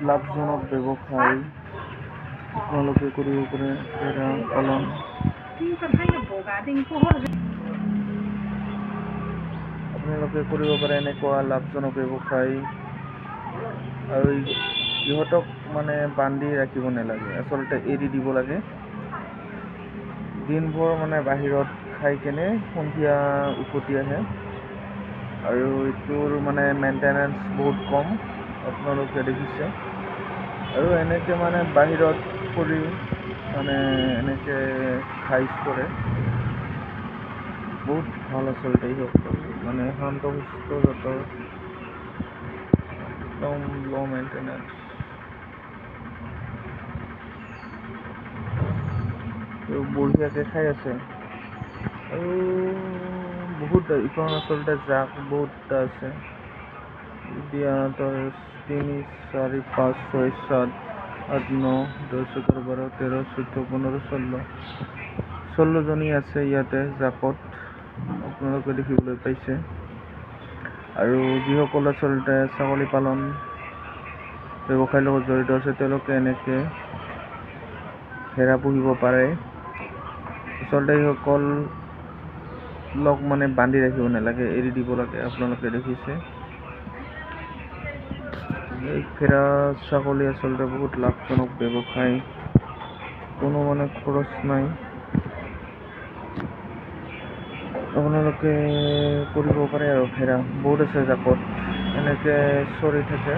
লাভজনক ব্যৱসায় আপোনালোকে কৰিব পাৰে ভেড়া পালন। আপোনালোকে কৰিব পাৰে এনেকুৱা লাভজনক ব্যৱসায়। আৰু ইহঁতক মানে বান্ধি ৰাখিব নালাগে, আচলতে এৰি দিব লাগে। দিনভৰ মানে বাহিৰত খাই কেনে সন্ধিয়া উভতি আহে আৰু এইটোৰ মানে মেইনটেনেন্স বহুত কম, আপোনালোকে দেখিছে। আৰু এনেকে মানে বাহিৰত ফুৰি মানে এনেকে খাই কৰে বহুত ভাল। আচলতে ইহঁতৰ মানে শান্ত সুস্থ জাতৰ, একদম ল' মেইনটেনেন্স। বঢ়িয়াকে খাই আছে। আৰু বহুত ইখন আচলতে জাক বহুত আছে। এতিয়া 3, 4, 5, 6, 7, 8, 9, 10, 11, 12, 13, 14, 15, 16 জনী আছে ইয়াতে জাকত, আপোনালোকে দেখিবলৈ পাইছে। আৰু যিসকল আচলতে ছাগলী পালন ব্যৱসায়ৰ লগত জড়িত আছে তেওঁলোকে এনেকে ভেড়া পুহিব পাৰে। আচলতে এইসকল লগ মানে বান্ধি ৰাখিব নালাগে, এৰি দিব লাগে। আপোনালোকে দেখিছে এই ভেড়া ছাগলী আচলতে বহুত লাভজনক ব্যৱসায়, কোনো মানে খৰচ নাই। আপোনালোকে কৰিব পাৰে আৰু ভেড়া বহুত আছে জাকত এনেকে চৰি থাকে।